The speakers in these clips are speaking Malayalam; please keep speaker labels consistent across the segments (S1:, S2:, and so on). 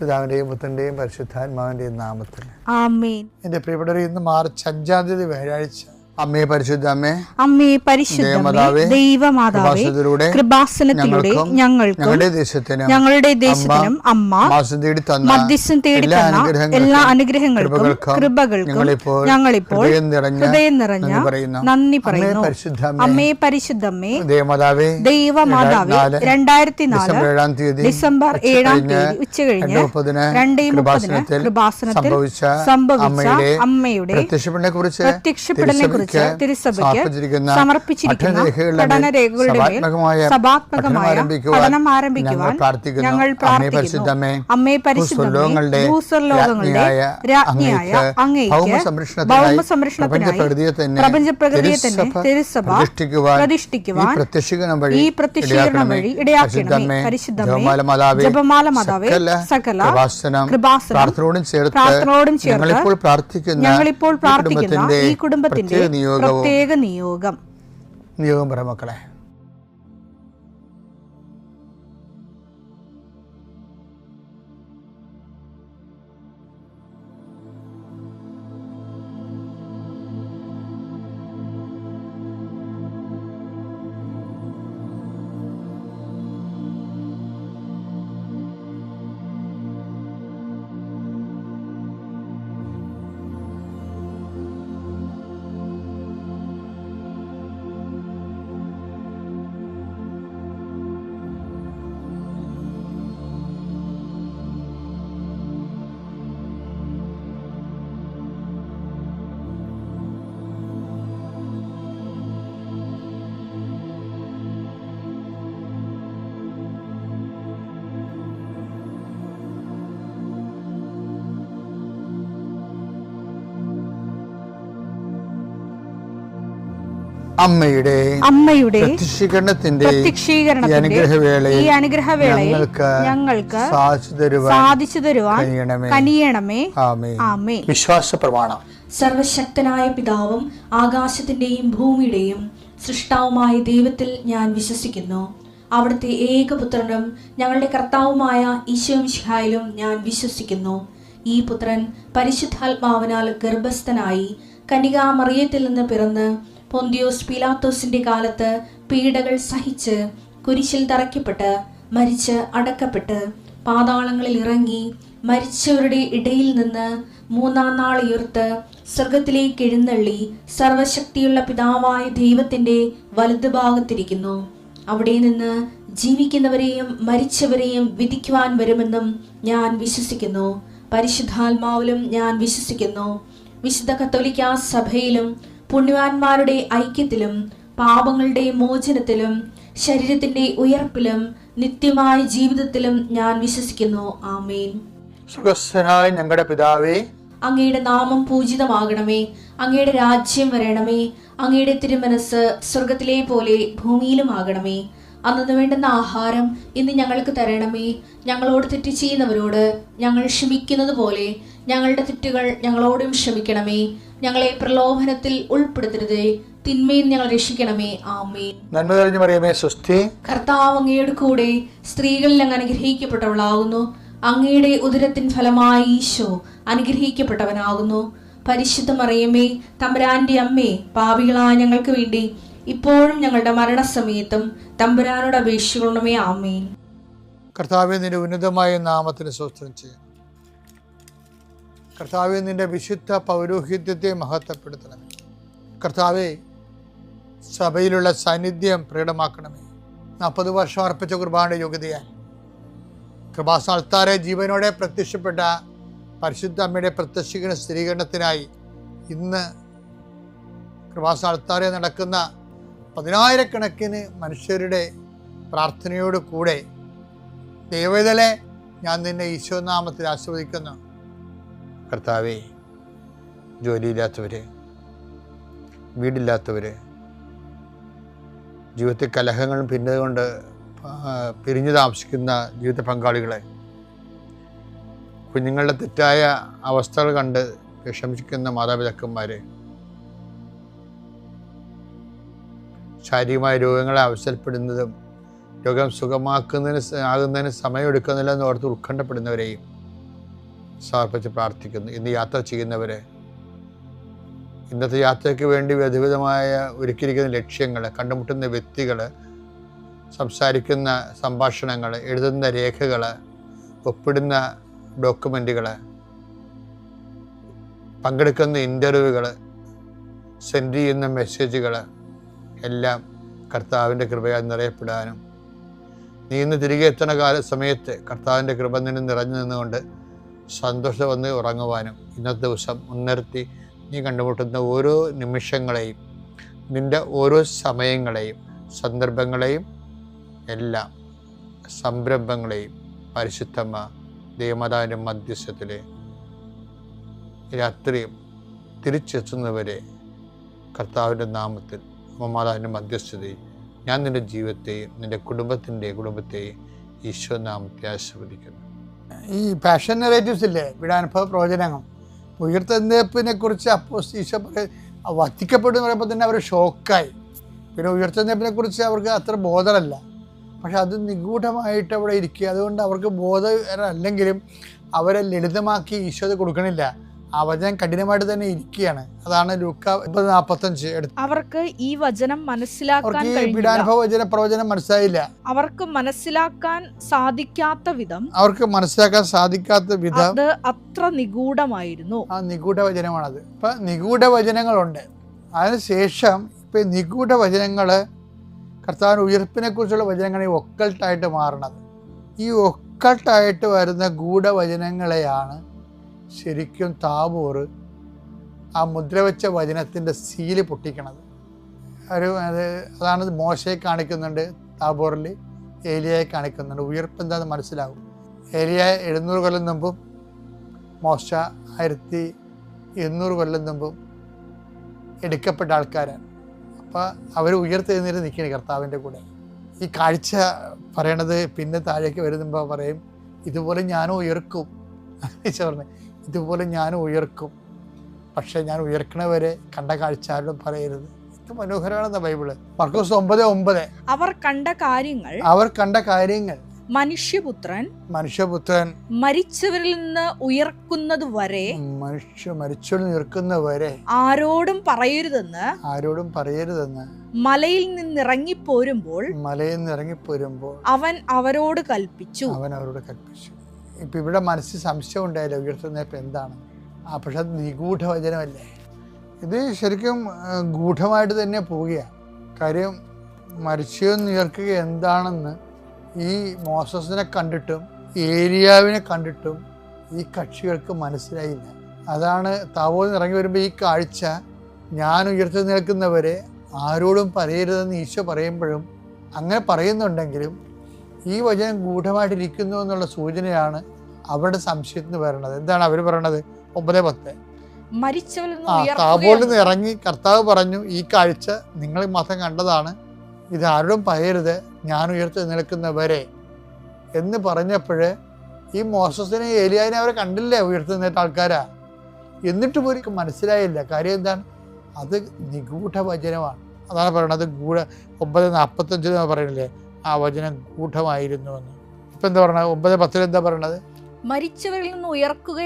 S1: പിതാവിൻ്റെയും പുത്രൻ്റെയും പരിശുദ്ധാത്മാവിൻ്റെയും നാമത്തിൽ
S2: ആമേൻ.
S1: എൻ്റെ പ്രിയപ്പെട്ടവരെ, ഇന്ന് മാർച്ച് 5 വ്യാഴാഴ്ച. അമ്മേ പരിശുദ്ധ അമ്മേ,
S2: അമ്മേ പരിശുദ്ധമേ, ദൈവമാതാവേ, കൃപാസനത്തിലൂടെ ഞങ്ങൾക്കും ഞങ്ങളുടെ ദേശത്തിനും അമ്മ മധ്യസ്ഥം തേടി തന്ന എല്ലാ അനുഗ്രഹങ്ങൾക്കും കൃപകൾക്കും ഞങ്ങളിപ്പോൾ ഹൃദയം നിറഞ്ഞ നന്ദി പറയുന്നു. അമ്മേ പരിശുദ്ധമേ, ദൈവമാതാവേ, 2004 ഡിസംബർ 7 ഉച്ചകഴിഞ്ഞ് 2:30 കൃപാസനത്തിൽ സംഭവിച്ച അമ്മയുടെ പ്രത്യക്ഷപ്പെടലിനെ കുറിച്ച് തിരുസഭയ്ക്ക് സമർപ്പിച്ചിരിക്കുന്ന പഠനരേഖകളുടെ മേൽ സഭാത്മകമായ പഠനം ആരംഭിക്കുവാൻ ഞങ്ങൾ പ്രാർത്ഥിക്കുന്നു. അമ്മേ പരിശുദ്ധമേ, ഭൂസ്വർലോകങ്ങളുടെ രാജ്ഞിയായ അങ്ങേയ്ക്ക് ഭൗമസംരക്ഷണത്തിനായി പ്രപഞ്ചപ്രകൃതിയെ തന്നെ തിരുസഭ പ്രതിഷ്ഠിക്കുവാൻ ഈ പ്രത്യക്ഷീകരണം വഴി ഇടയാക്കണമേ. പരിശുദ്ധമേ, ജപമാല മാതാവേ, സകല കൃപാസനം പ്രാർത്ഥനയോടും ചേർത്ത് ഞങ്ങളിപ്പോൾ പ്രാർത്ഥിക്കുന്ന ഈ കുടുംബത്തിന്റെ പ്രത്യേക നിയോഗം
S1: പറ മക്കളെ. അമ്മയുടെ പ്രത്യക്ഷീകരണത്തിന്റെ ഈ അനുഗ്രഹവേളയിൽ ഞങ്ങൾക്ക് സാധിച്ചു തരുവാൻ കനിയണമേ. ആമേൻ. വിശ്വാസ പ്രമാണം.
S3: സർവശക്തനായ പിതാവും ആകാശത്തിന്റെയും ഭൂമിയുടെയും സൃഷ്ടാവുമായ ദൈവത്തിൽ ഞാൻ വിശ്വസിക്കുന്നു. അവിടുത്തെ ഏകപുത്രനും ഞങ്ങളുടെ കർത്താവുമായ ഈശോമിശിഹായിലും ഞാൻ വിശ്വസിക്കുന്നു. ഈ പുത്രൻ പരിശുദ്ധാത്മാവിനാൽ ഗർഭസ്ഥനായി കന്യകാമറിയത്തിൽ നിന്ന് പിറന്ന് പൊന്തിയോസ് പീലാത്തോസിന്റെ കാലത്ത് പീഡകൾ സഹിച്ച് കുരിശിൽ തറയ്ക്കപ്പെട്ട് മരിച്ച് അടക്കപ്പെട്ട് പാതാളങ്ങളിൽ ഇറങ്ങി മരിച്ചവരുടെ ഇടയിൽ നിന്ന് 3-ാം നാൾ ഉയർത്ത് സ്വർഗത്തിലേക്ക് എഴുന്നള്ളി സർവശക്തിയുള്ള പിതാവായ ദൈവത്തിന്റെ വലതുഭാഗത്തിരിക്കുന്നു. അവിടെ നിന്ന് ജീവിക്കുന്നവരെയും മരിച്ചവരെയും വിധിക്കുവാൻ വരുമെന്നും ഞാൻ വിശ്വസിക്കുന്നു. പരിശുദ്ധാത്മാവിലും ഞാൻ വിശ്വസിക്കുന്നു. വിശുദ്ധ കത്തോലിക്കാ സഭയിലും പുണ്യവാന്മാരുടെ ഐക്യത്തിലും പാപങ്ങളുടെ മോചനത്തിലും ശരീരത്തിന്റെ ഉയർപ്പിലും നിത്യമായ ജീവിതത്തിലും ഞാൻ വിശ്വസിക്കുന്നു. ആമേൻ.
S1: സുഖസ്ഥനായ ഞങ്ങളുടെ പിതാവേ,
S3: അങ്ങയുടെ നാമം പൂജിതമാകണമേ. അങ്ങയുടെ രാജ്യം വരണമേ. അങ്ങയുടെ തിരുമനസ് സ്വർഗത്തിലെ പോലെ ഭൂമിയിലും ആകണമേ. അന്നു വേണ്ടുന്ന ആഹാരം ഇന്ന് ഞങ്ങൾക്ക് തരണമേ. ഞങ്ങളോട് തെറ്റ് ചെയ്യുന്നവരോട് ഞങ്ങൾ ക്ഷമിക്കുന്നത് പോലെ ഞങ്ങളുടെ തെറ്റുകൾ ഞങ്ങളോടും ക്ഷമിക്കണമേ. ഞങ്ങളെ പ്രലോഭനത്തിൽ ഉൾപ്പെടുത്തരുതേ, തിന്മയിൽ ഞങ്ങൾ രക്ഷിക്കണമേ. ആമേൻ.
S1: നന്മ നിറഞ്ഞ മറിയമേ, സ്വസ്തി.
S3: കർത്താവ് അങ്ങയുടെ കൂടെ സ്ത്രീകളിൽ അങ്ങ് അനുഗ്രഹിക്കപ്പെട്ടവളാകുന്നു. അങ്ങയുടെ ഉദരത്തിൻ ഫലമായി ഈശോ അനുഗ്രഹിക്കപ്പെട്ടവനാകുന്നു. പരിശുദ്ധ മറിയമേ, തമ്പുരാന്റെ അമ്മേ, പാപികളായ ഞങ്ങൾക്ക് വേണ്ടി ഇപ്പോഴും ഞങ്ങളുടെ മരണസമയത്തും തമ്പുരാനോട് അപേക്ഷിക്കണമേ. ആമേൻ.
S1: കർത്താവേ, നിന്റെ ഉന്നതമായ നാമത്തിന് സ്തോത്രം ചെയ്യാം. കർത്താവേ, നിന്റെ വിശുദ്ധ പൗരോഹിത്യത്തെ മഹത്വപ്പെടുത്തണമേ. കർത്താവേ, സഭയിലുള്ള സാന്നിധ്യം പ്രകടമാക്കണമേ. 40 വർഷം അർപ്പിച്ച കുർബാനയുടെ യോഗ്യതയാൽ കൃപാസ്ഥാനത്താരെ ജീവനോടെ പ്രത്യക്ഷപ്പെട്ട പരിശുദ്ധ അമ്മയുടെ പ്രത്യക്ഷീകരണ സ്ഥിരീകരണത്തിനായി ഇന്ന് കൃപാസ്ഥാനത്താരെ നടക്കുന്ന 10,000-കണക്കിന് മനുഷ്യരുടെ പ്രാർത്ഥനയോട് കൂടെ ദൈവവേദലെ ഞാൻ നിന്നെ ഈശോനാമത്തിൽ ആസ്വദിക്കുന്നു. കർത്താവേ, ജോലിയില്ലാത്തവര്, വീടില്ലാത്തവര്, ജീവിതത്തിൽ കലഹങ്ങളും ഭിന്നതകൊണ്ട് പിരിഞ്ഞു താമസിക്കുന്ന ജീവിത പങ്കാളികളെ, കുഞ്ഞുങ്ങളുടെ തെറ്റായ അവസ്ഥകൾ കണ്ട് വിഷമിക്കുന്ന മാതാപിതാക്കന്മാരെ, ശാരീരികമായ രോഗങ്ങളെ അവസരപ്പെടുന്നതും രോഗം സുഖമാക്കുന്നതിന് സമയമെടുക്കുന്നില്ലെന്ന് ഓർത്ത് ഉത്കണ്ഠപ്പെടുന്നവരെയും സമർപ്പിച്ച് പ്രാർത്ഥിക്കുന്നു. ഇന്ന് യാത്ര ചെയ്യുന്നവരെ, ഇന്നത്തെ യാത്രയ്ക്ക് വേണ്ടി വിവിധമായ ഒരുക്കിയിരിക്കുന്ന ലക്ഷ്യങ്ങൾ, കണ്ടുമുട്ടുന്ന വ്യക്തികൾ, സംസാരിക്കുന്ന സംഭാഷണങ്ങൾ, എഴുതുന്ന രേഖകൾ, ഒപ്പിടുന്ന ഡോക്യുമെൻറ്റുകൾ, പങ്കെടുക്കുന്ന ഇൻ്റർവ്യൂകൾ, സെൻഡ് ചെയ്യുന്ന മെസ്സേജുകൾ എല്ലാം കർത്താവിൻ്റെ കൃപയാൽ നിറയപ്പെടാനും നീ ഇന്ന് തിരികെ എത്തുന്ന സമയത്ത് കർത്താവിൻ്റെ കൃപ നിന്നെ നിറഞ്ഞു നിന്നുകൊണ്ട് സന്തോഷം വന്ന് ഉറങ്ങുവാനും ഇന്നത്തെ ദിവസം മുൻനിർത്തി നീ കണ്ടുമുട്ടുന്ന ഓരോ നിമിഷങ്ങളെയും, നിൻ്റെ ഓരോ സമയങ്ങളെയും, സന്ദർഭങ്ങളെയും, എല്ലാം സംരംഭങ്ങളെയും പരിശുദ്ധമ്മ ദൈവമാതാവിൻ്റെ മധ്യസ്ഥത്തിൽ രാത്രിയും തിരിച്ചെത്തുന്നവരെ കർത്താവിൻ്റെ നാമത്തിൽ മാതാവിൻ്റെ മധ്യസ്ഥതയും ഞാൻ നിൻ്റെ ജീവിതത്തെയും നിൻ്റെ കുടുംബത്തെയും ഈശോ നാമത്തെ ആശീർവദിക്കുന്നു.
S4: ഈ പാഷൻ നെറേറ്റീവ്സ് ഇല്ലേ, വീടാനുഭവ പ്രവചനങ്ങൾ, ഉയർത്തെഴുന്നേൽപ്പിനെ കുറിച്ച് ഈശോ വധിക്കപ്പെടുമെന്ന് പറയുമ്പോൾ തന്നെ അവർ ഷോക്കായി. പിന്നെ ഉയർത്തെഴുന്നേൽപ്പിനെ കുറിച്ച് അവർക്ക് അത്ര ബോധമല്ല, പക്ഷെ അത് നിഗൂഢമായിട്ട് അവിടെ ഇരിക്കുക. അതുകൊണ്ട് അവർക്ക് ബോധമല്ലെങ്കിലും അവരെ ലളിതമാക്കി ഈശോ അത് കൊടുക്കണില്ല. ആ വചനം കഠിനമായിട്ട് തന്നെ ഇരിക്കുകയാണ്. അതാണ് ലൂക്ക 45
S2: അവർക്ക് ഈ വചനം മനസ്സിലാക്കാൻ
S4: പ്രവചനം മനസ്സിലായില്ല.
S2: അവർക്ക് മനസ്സിലാക്കാൻ സാധിക്കാത്ത വിധം അത് അത്ര നിഗൂഢമായിരുന്നു.
S4: ആ നിഗൂഢ വചനമാണത്. ഇപ്പൊ നിഗൂഢ വചനങ്ങളുണ്ട്. അതിനുശേഷം ഇപ്പൊ നിഗൂഢ വചനങ്ങള് കർത്താവിന്റെ ഉയർപ്പിനെ കുറിച്ചുള്ള വചനങ്ങൾ ഈ ഒക്കൾട്ടായിട്ട് മാറണത്. ഈ ഒക്കൾട്ടായിട്ട് വരുന്ന ഗൂഢവചനങ്ങളെയാണ് ശരിക്കും താബോർ ആ മുദ്രവെച്ച വചനത്തിൻ്റെ സീല് പൊട്ടിക്കണത്. അതാണ് മോശയെ കാണിക്കുന്നുണ്ട്, താബോറിൽ ഏലിയയെ കാണിക്കുന്നുണ്ട്. ഉയർപ്പ് എന്താണെന്ന് മനസ്സിലാകും. ഏലിയ 700 കൊല്ലം മുമ്പും മോശ 1200 കൊല്ലം മുമ്പും എടുക്കപ്പെട്ട ആൾക്കാരാണ്. അപ്പോൾ അവർ ഉയർത്തെഴുന്നേറ്റ് നിൽക്കുകയാണ് കർത്താവിൻ്റെ കൂടെ. ഈ കാഴ്ച പറയണത് പിന്നെ താഴേക്ക് വരുമ്പോൾ പറയും, ഇതുപോലെ ഞാനും ഉയർക്കും. പറഞ്ഞു, ഇതുപോലെ ഞാനും ഉയർക്കും, പക്ഷെ ഞാൻ ഉയർക്കണവരെ കണ്ട കാഴ്ച ആരോടും പറയരുത്. ഇത് മനോഹരമാണെന്ന ബൈബിള്. മർക്കോസ് 9:9 അവർ കണ്ട കാര്യങ്ങൾ
S2: മനുഷ്യപുത്രൻ
S4: മരിച്ചവരിൽ നിന്ന് ഉയർക്കുന്നത് വരെ ആരോടും പറയരുതെന്ന്
S2: മലയിൽ നിന്നിറങ്ങിപ്പോരുമ്പോൾ
S4: അവൻ അവരോട് കൽപ്പിച്ചു. ഇപ്പൊ ഇവിടെ മനസ്സിൽ സംശയം ഉണ്ടായില്ല ഉയർത്തെഴുന്നേൽപ്പ് എന്താണ്. പക്ഷെ അത് നിഗൂഢ വചനമല്ലേ. ഇത് ശരിക്കും ഗൂഢമായിട്ട് തന്നെ പോവുകയാണ്. കാര്യം മരിച്ചെന്ന് ഉയർക്കുക എന്താണെന്ന് ഈ മോസസിനെ കണ്ടിട്ടും ഏലിയാവിനെ കണ്ടിട്ടും ഈ കക്ഷികൾക്ക് മനസ്സിലായില്ല. അതാണ് താബോറിൽ നിന്ന് ഇറങ്ങി വരുമ്പോൾ ഈ കാഴ്ച, ഞാൻ ഉയർത്തെഴുന്നേൽക്കുന്നവരെ ആരോടും പറയരുതെന്ന് ഈശോ പറയുമ്പോഴും അങ്ങനെ പറയുന്നുണ്ടെങ്കിലും ഈ വചനം ഗൂഢമായിട്ടിരിക്കുന്നു എന്നുള്ള സൂചനയാണ് അവരുടെ സംശയത്തിന് വരണത്. എന്താണ് അവർ പറയണത്? 9:10 താബോറിൽ നിന്ന് ഇറങ്ങി കർത്താവ് പറഞ്ഞു, ഈ കാഴ്ച നിങ്ങൾ മാത്രം കണ്ടതാണ്, ഇത് ആരോടും പറയരുത്, ഞാൻ ഉയർത്തെഴുന്നേൽക്കുന്നവരെ എന്ന് പറഞ്ഞപ്പോൾ ഈ മോസസിനെ ഏലിയാവിനെ അവരെ കണ്ടില്ലേ ഉയർത്തെഴുന്നേറ്റ ആൾക്കാരാ. എന്നിട്ട് പോലും മനസ്സിലായില്ല. കാര്യം എന്താണ്? അത് നിഗൂഢ വചനമാണ്. അതാണ് പറയണത്. 9:45 പറയണില്ലേ, ആ വചനം ഗൂഢമായിരുന്നു എന്ന്. ഇപ്പൊ എന്താ പറയണത്? 9:10 എന്താ പറയണത്?
S2: മരിച്ചവരിൽ നിന്ന് ഉയർക്കുക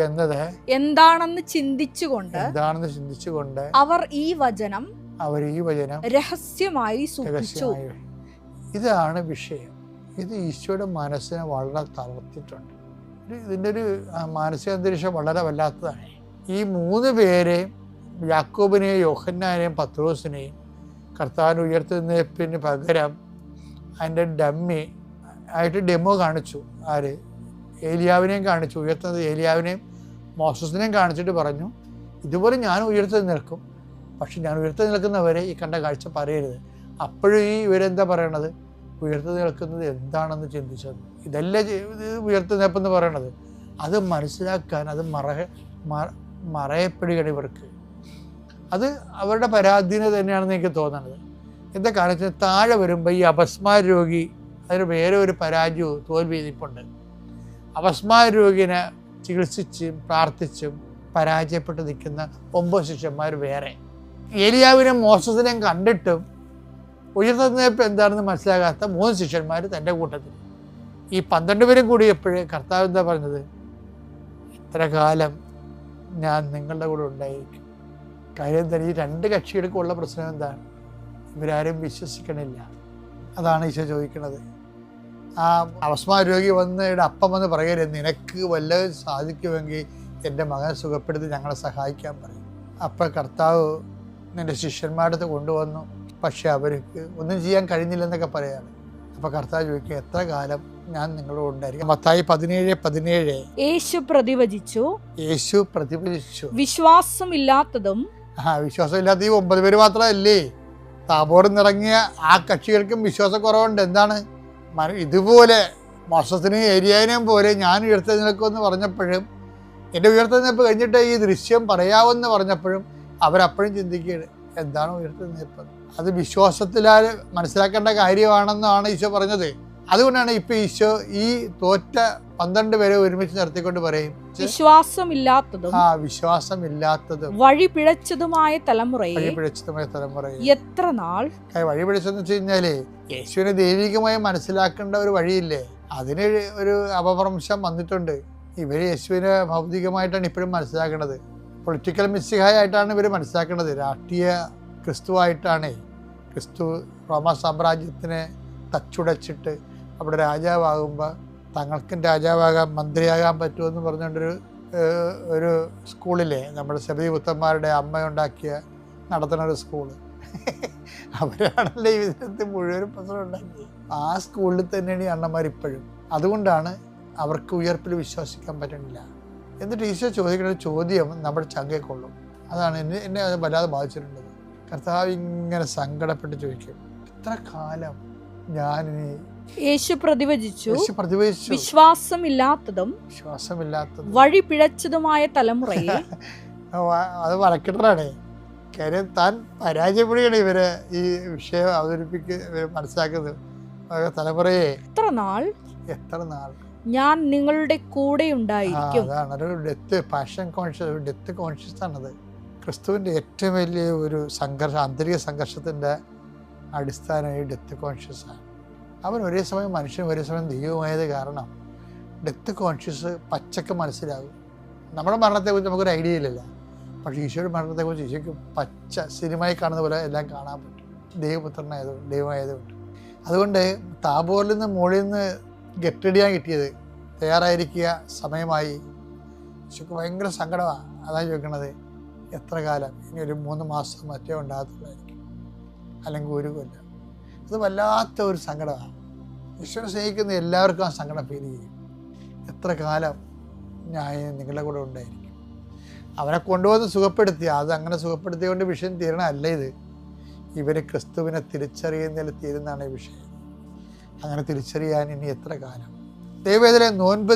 S2: എന്നത്
S4: എന്താണെന്ന് ചിന്തിച്ചുകൊണ്ട്
S2: അവർ ഈ വചനം രഹസ്യമായി സൂക്ഷിച്ചു.
S4: ഇതാണ് വിഷയം. ഇത് ഈശോയുടെ മനസ്സിനെ വളരെ തളർത്തിയിട്ടുണ്ട്. ഇതിൻ്റെ ഒരു മാനസിക അന്തരീക്ഷം വളരെ വല്ലാത്തതാണ്. ഈ 3 പേരെയും, യാക്കോബിനെയും യോഹന്നാനെയും പത്രോസിനെയും കർത്താവിന് ഉയർത്തെഴുന്നേൽപ്പിന് പകരം അതിൻ്റെ ഡമ്മി ആയിട്ട് ഡെമോ കാണിച്ചു. ആര്? ഏലിയാവിനെയും കാണിച്ചു. ഉയർത്തുന്നത് ഏലിയാവിനെയും മോസസിനെയും കാണിച്ചിട്ട് പറഞ്ഞു, ഇതുപോലെ ഞാൻ ഉയർത്തെഴുന്നേൽക്കും, പക്ഷെ ഞാൻ ഉയർത്തെഴുന്നേൽക്കുന്നവരെ ഈ കണ്ട കാഴ്ച പറയരുത്. അപ്പോഴും ഈ ഇവരെന്താ പറയണത്? ഉയർത്തെഴുന്നേൽക്കുന്നത് എന്താണെന്ന് ചിന്തിച്ചത്. ഇതല്ലേ ഉയർത്തെഴുന്നേൽപ്പെന്ന് പറയണത്. അത് മനസ്സിലാക്കാൻ അത് മറയപ്പെടുകയാണ് ഇവർക്ക്. അത് അവരുടെ പരാധീനത തന്നെയാണെന്ന് എനിക്ക് തോന്നുന്നത്. എന്താ കാണിച്ചത്? താഴെ വരുമ്പോൾ ഈ അപസ്മാര രോഗി, അതിന് വേറെ ഒരു പരാജയവും തോൽവി നിൽപ്പുണ്ട്. അപസ്മാര രോഗിനെ ചികിത്സിച്ചും പ്രാർത്ഥിച്ചും പരാജയപ്പെട്ട് നിൽക്കുന്ന 9 ശിഷ്യന്മാർ വേറെ. ഏലിയാവിനെയും മോസസിനെയും കണ്ടിട്ടും ഉയർത്തെഴുന്നേൽപ്പ് എന്താണെന്ന് മനസ്സിലാകാത്ത 3 ശിഷ്യന്മാർ തൻ്റെ കൂട്ടത്തിൽ. ഈ 12 പേരും കൂടിയപ്പോഴേ കർത്താവ് എന്താ പറഞ്ഞത്? ഇത്ര കാലം ഞാൻ നിങ്ങളുടെ കൂടെ ഉണ്ടായിരിക്കും. കാര്യം തന്നെ ഈ 2 കക്ഷികൾക്കുള്ള പ്രശ്നം എന്താണ്? ഇവരാരും വിശ്വസിക്കണില്ല. അതാണ് ഈശോ ചോദിക്കുന്നത്. ആ അവസ്മാ രോഗി വന്ന് അപ്പം വന്ന് പറയരുത്, നിനക്ക് വല്ലതും സാധിക്കുമെങ്കിൽ എൻ്റെ മകനെ സുഖപ്പെടുത്തി ഞങ്ങളെ സഹായിക്കാൻ പറയും. അപ്പം കർത്താവ് നിൻ്റെ ശിഷ്യന്മാരുടെ അടുത്ത് കൊണ്ടുവന്നു, പക്ഷെ അവർക്ക് ഒന്നും ചെയ്യാൻ കഴിഞ്ഞില്ലെന്നൊക്കെ പറയാണ്. അപ്പം കർത്താവ് ചോദിക്കും, എത്ര കാലം ഞാൻ നിങ്ങളോട് ഉണ്ടായിരിക്കും? മത്തായി 17:17
S2: യേശു പ്രതിവചിച്ചു, വിശ്വാസമില്ലാത്തതും
S4: വിശ്വാസമില്ലാത്ത ഈ 9 പേര് മാത്രമല്ലേ, താബോറിൽ നിന്നിറങ്ങിയ ആ കക്ഷികൾക്കും വിശ്വാസക്കുറവുണ്ട്. എന്താണ്? ഇതുപോലെ മോശത്തിനും ഏരിയാനും പോലെ ഞാൻ ഉയർത്തെഴുന്നേൽക്കുമെന്ന് പറഞ്ഞപ്പോഴും, എൻ്റെ ഉയർത്തെഴുന്നേൽപ്പ് കഴിഞ്ഞിട്ട് ഈ ദൃശ്യം പറയാമെന്ന് പറഞ്ഞപ്പോഴും അവരപ്പോഴും ചിന്തിക്കുകയാണ്, എന്താണ് ഉയർത്തെഴുന്നേൽപ്പ്? അത് വിശ്വാസത്തിലാൽ മനസ്സിലാക്കേണ്ട കാര്യമാണെന്നാണ് ഈശോ പറഞ്ഞത്. അതുകൊണ്ടാണ് ഇപ്പൊ ഈശോ ഈ തോറ്റ 12 പേരെ ഒരുമിച്ച് നിർത്തിക്കൊണ്ട് പറയും, വിശ്വാസമില്ലാത്തതും
S2: വഴിപിഴച്ചതുമായ തലമുറയെ എത്ര നാൾ.
S4: വഴിപിഴച്ചെന്ന് വെച്ച് കഴിഞ്ഞാല് യേശുവിനെ ദൈവികമായി മനസ്സിലാക്കേണ്ട ഒരു വഴിയില്ലേ, അതിന് ഒരു അപഭ്രംശം വന്നിട്ടുണ്ട്. ഇവര് യേശുവിനെ ഭൗതികമായിട്ടാണ് ഇപ്പോഴും മനസ്സിലാക്കുന്നത്. പൊളിറ്റിക്കൽ മിസ്സിഹായിട്ടാണ് ഇവർ മനസ്സിലാക്കുന്നത്. രാഷ്ട്രീയ ക്രിസ്തുവായിട്ടാണ്. ക്രിസ്തു റോമ സാമ്രാജ്യത്തിനെ തച്ചുടച്ചിട്ട് അവിടെ രാജാവാകുമ്പോൾ തങ്ങൾക്കും രാജാവാകാൻ മന്ത്രിയാകാൻ പറ്റുമെന്ന് പറഞ്ഞുകൊണ്ടൊരു ഒരു സ്കൂളിലെ നമ്മുടെ സബരി പുത്തന്മാരുടെ അമ്മയുണ്ടാക്കിയ നടത്തുന്ന ഒരു സ്കൂള്, അവരാണല്ലേ ഈ വിധത്തിൽ മുഴുവനും പ്രശ്നം ഉണ്ടാക്കിയത്. ആ സ്കൂളിൽ തന്നെയാണ് ഈ അണ്ണന്മാർ ഇപ്പോഴും. അതുകൊണ്ടാണ് അവർക്ക് ഉയർപ്പിൽ വിശ്വസിക്കാൻ പറ്റുന്നില്ല. എന്നിട്ട് ഈശോ ചോദിക്കുന്ന ഒരു ചോദ്യം നമ്മുടെ ചങ്കയിൽ കൊള്ളും. അതാണ് എന്നെ അത് വല്ലാതെ ബാധിച്ചിട്ടുള്ളത്. കർത്താവ് ഇങ്ങനെ സങ്കടപ്പെട്ട് ചോദിക്കും, എത്ര കാലം ഞാനിനി.
S2: യേശു പ്രതിവചിച്ചു, വിശ്വാസമില്ലാത്തതും വഴിപിഴച്ചതുമായ തലമുറയെ.
S4: അത് വരക്കിട്ടറാണ്. കാര്യം താൻ പരാജയപ്പെടുകയാണ് ഇവരെ ഈ വിഷയം മനസ്സിലാക്കുന്നത്. തലമുറയെ എത്ര നാൾ
S2: ഞാൻ നിങ്ങളുടെ കൂടെ ഉണ്ടായിരിക്കും.
S4: അതാണ് ഒരു ഡെത്ത് പാഷൻ കോൺഷ്യസ്, ഒരു ഡെത്ത് കോൺഷ്യസ് ആണത്. ക്രിസ്തുവിൻ്റെ ഏറ്റവും വലിയ ഒരു സംഘർഷം, ആന്തരിക സംഘർഷത്തിൻ്റെ അടിസ്ഥാനം ഈ ഡെത്ത് കോൺഷ്യസ് ആണ്. അവൻ ഒരേ സമയം മനുഷ്യനും ഒരേ സമയം ദൈവമായത് കാരണം ഡെത്ത് കോൺഷ്യസ് പച്ചക്ക് മനസ്സിലാകും. നമ്മുടെ മരണത്തെക്കുറിച്ച് നമുക്കൊരു ഐഡിയ ഇല്ലല്ലോ, പക്ഷേ ഈശോയുടെ മരണത്തെക്കുറിച്ച് ഈശോയ്ക്ക് പച്ച സിനിമയിൽ കാണുന്ന പോലെ എല്ലാം കാണാൻ പറ്റും, ദൈവമായതുകൊണ്ട്. അതുകൊണ്ട് താബോറിൽ നിന്ന് മുകളിൽ നിന്ന് ഗെറ്റടിയാൻ കിട്ടിയത്, തയ്യാറായിരിക്കുക, സമയമായി. ഈശോയ്ക്ക് ഭയങ്കര സങ്കടമാണ്. അതാണ് ചോദിക്കണത്, എത്ര കാലം? ഇനി ഒരു 3 മാസം മറ്റേ ഉണ്ടാകത്തുള്ളായിരിക്കും, അല്ലെങ്കിൽ 1 കൊല്ലം. അത് വല്ലാത്ത ഒരു സങ്കടമാണ്. ഈശോനെ സ്നേഹിക്കുന്ന എല്ലാവർക്കും ആ സങ്കടം ഫീൽ ചെയ്യും. എത്ര കാലം ഞാൻ നിങ്ങളുടെ കൂടെ ഉണ്ടായിരിക്കും? അവനെ കൊണ്ടുവന്ന് സുഖപ്പെടുത്തി, അത് അങ്ങനെ സുഖപ്പെടുത്തിയതുകൊണ്ട് വിഷയം തീരണമല്ല ഇത്. ഇവർ ക്രിസ്തുവിനെ തിരിച്ചറിയുന്നതിൽ തീരുന്നതാണ് ഈ വിഷയം. അങ്ങനെ തിരിച്ചറിയാൻ ഇനി എത്ര കാലം? ദൈവവേദന നോൻപ്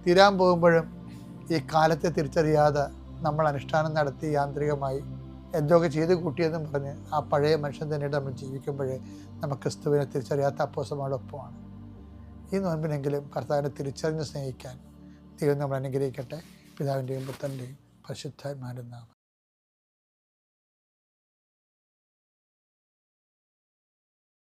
S4: തീരാൻ പോകുമ്പോഴും ഈ കാലത്തെ തിരിച്ചറിയാതെ നമ്മൾ അനുഷ്ഠാനം നടത്തി യാന്ത്രികമായി എന്തൊക്കെ ചെയ്ത് കൂട്ടിയെന്നും പറഞ്ഞ് ആ പഴയ മനുഷ്യൻ തന്നെയായിട്ട് നമ്മൾ ജീവിക്കുമ്പോൾ നമുക്ക് ക്രിസ്തുവിനെ തിരിച്ചറിയാത്ത അപ്പോസ്തലന്മാരോടൊപ്പമാണ്. ഈ നോൻപിനെങ്കിലും കർത്താവിനെ തിരിച്ചറിഞ്ഞ് സ്നേഹിക്കാൻ ദൈവം നമ്മൾ അനുഗ്രഹിക്കട്ടെ. പിതാവിൻ്റെയും പുത്രൻ്റെയും പരിശുദ്ധാത്മാവിൻ്റെയും നാമത്തിൽ.